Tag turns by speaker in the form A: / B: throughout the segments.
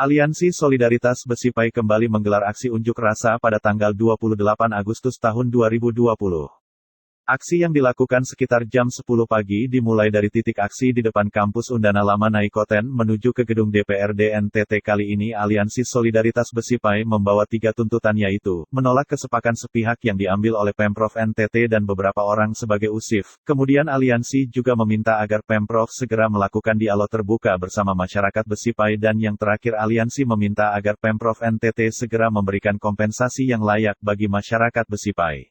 A: Aliansi Solidaritas Besipai kembali menggelar aksi unjuk rasa pada tanggal 28 Agustus tahun 2020. Aksi yang dilakukan sekitar jam 10 pagi dimulai dari titik aksi di depan kampus Undana Lama Naikoten menuju ke gedung DPRD NTT. Kali ini Aliansi Solidaritas Besipai membawa 3 tuntutan, yaitu, menolak kesepakatan sepihak yang diambil oleh Pemprov NTT dan beberapa orang sebagai USIF. Kemudian aliansi juga meminta agar Pemprov segera melakukan dialog terbuka bersama masyarakat Besipai, dan yang terakhir aliansi meminta agar Pemprov NTT segera memberikan kompensasi yang layak bagi masyarakat Besipai.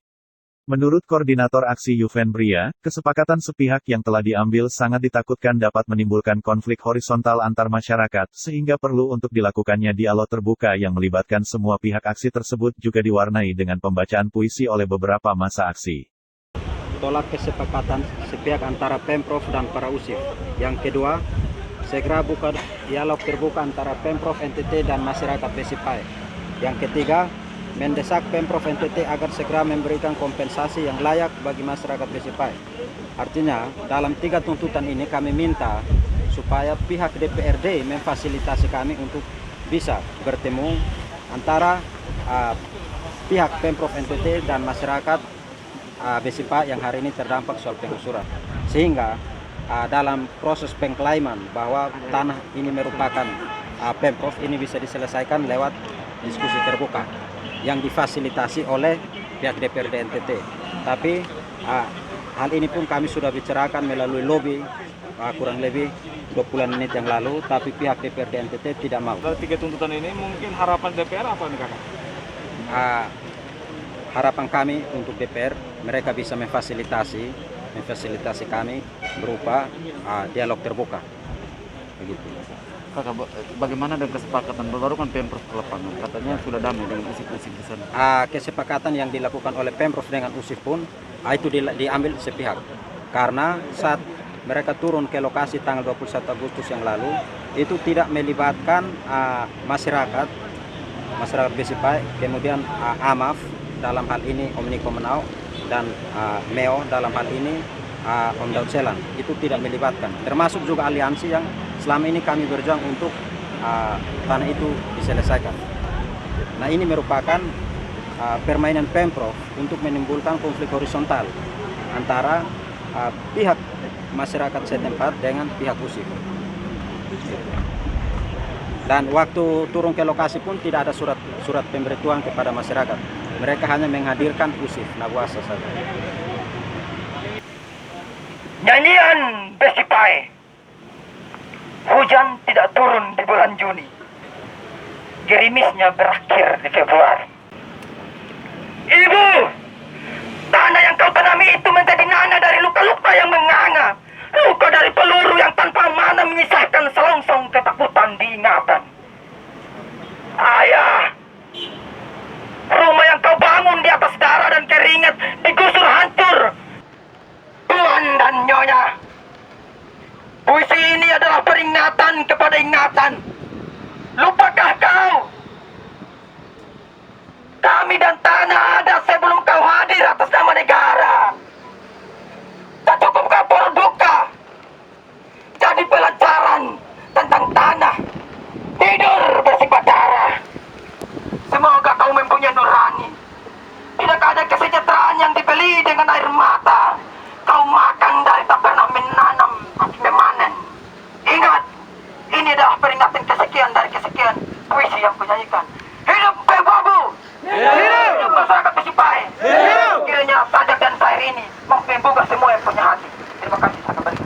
A: Menurut Koordinator Aksi Yuven Bria, kesepakatan sepihak yang telah diambil sangat ditakutkan dapat menimbulkan konflik horizontal antar masyarakat, sehingga perlu untuk dilakukannya dialog terbuka yang melibatkan semua pihak. Aksi tersebut juga diwarnai dengan pembacaan puisi oleh beberapa massa aksi.
B: Tolak kesepakatan sepihak antara Pemprov dan para USIF. Yang kedua, segera buka dialog terbuka antara Pemprov NTT dan masyarakat Besipai. Yang ketiga, mendesak Pemprov NTT agar segera memberikan kompensasi yang layak bagi masyarakat Besipai. Artinya, dalam 3 tuntutan ini kami minta supaya pihak DPRD memfasilitasi kami untuk bisa bertemu antara pihak Pemprov NTT dan masyarakat Besipai yang hari ini terdampak soal penggusuran. Sehingga dalam proses pengklaiman bahwa tanah ini merupakan Pemprov ini bisa diselesaikan lewat diskusi terbuka yang difasilitasi oleh pihak DPRD NTT. Tapi hal ini pun kami sudah bicarakan melalui lobby kurang lebih 20 menit yang lalu, tapi pihak DPRD NTT tidak mau.
C: Dari 3 tuntutan ini mungkin harapan DPR apa nih Kakak?
B: Harapan kami untuk DPR, mereka bisa memfasilitasi kami berupa dialog terbuka. Begitu.
C: Kakak, bagaimana dengan kesepakatan? Baru kan Pemprov ke lapangan, katanya sudah damai dengan USIF-USIF di sana.
B: Kesepakatan yang dilakukan oleh Pemprov dengan USIF pun itu diambil sepihak. Karena saat mereka turun ke lokasi tanggal 21 Agustus yang lalu, itu tidak melibatkan masyarakat Besipai, kemudian AMAF dalam hal ini Omniko Menau, dan MEO dalam hal ini Om Daud Selan, itu tidak melibatkan. Termasuk juga aliansi yang selama ini kami berjuang untuk tanah itu diselesaikan. Nah, ini merupakan permainan Pemprov untuk menimbulkan konflik horizontal antara pihak masyarakat setempat dengan pihak USIF. Dan waktu turun ke lokasi pun tidak ada surat pemberitahuan kepada masyarakat. Mereka hanya menghadirkan USIF Naguasa saja.
D: Nyanyian Besipai. Hujan tidak turun di bulan Juni. Gerimisnya berakhir di Februari. Ibu, tanah yang kau tanami itu menjadi nanah dari luka-luka yang menganga. Luka dari peluru yang tanpa mana menyisakan selongsong ketakutan diingatan. Ayah, rumah yang kau bangun di atas darah dan keringat digusur hancur. Tuan dan Nyonya, puisi ini adalah peringatan kepada ingatan. Lupakah kau? Kami dan tanah ada sebelum kau hadir atas nama negara. Tak cukup kau berduka, jadi pelajaran tentang tanah. Tidur bersifat darah. Semoga kau mempunyai nurani. Tidak ada kesejahteraan yang dibeli dengan air mata. Kau makan dari tak pernah menanam tapi memanen. Ingat, ini adalah peringatan kesekian dari kesekian puisi yang kunyanyikan. Hidup PBABU! Hidup masyarakat Besipai! Kiranya sajak dan syair ini menggembungkan semua yang punya hati. Terima kasih, saya kembali.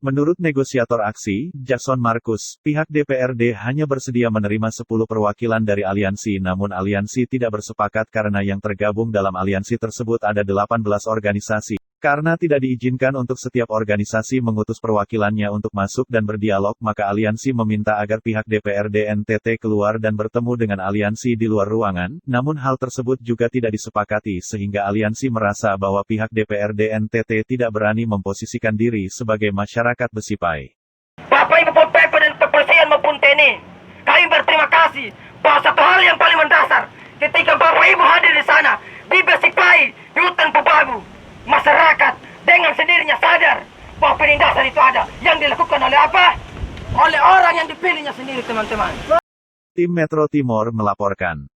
A: Menurut negosiator aksi, Jackson Marcus, pihak DPRD hanya bersedia menerima 10 perwakilan dari aliansi, namun aliansi tidak bersepakat karena yang tergabung dalam aliansi tersebut ada 18 organisasi. Karena tidak diizinkan untuk setiap organisasi mengutus perwakilannya untuk masuk dan berdialog, maka aliansi meminta agar pihak DPRD NTT keluar dan bertemu dengan aliansi di luar ruangan, namun hal tersebut juga tidak disepakati sehingga aliansi merasa bahwa pihak DPRD NTT tidak berani memposisikan diri sebagai masyarakat Besipai.
D: Bapak Ibu PP dan kepolisian maupun TNI, kami berterima kasih bahwa satu hal yang paling mendasar, ketika Bapak Ibu hadir di sana, di Besipai, di hutan PBABU, masyarakat dengan sendirinya sadar bahwa penindasan itu ada yang dilakukan oleh apa? Oleh orang yang dipilihnya sendiri, teman-teman.
A: Tim Metro Timur melaporkan.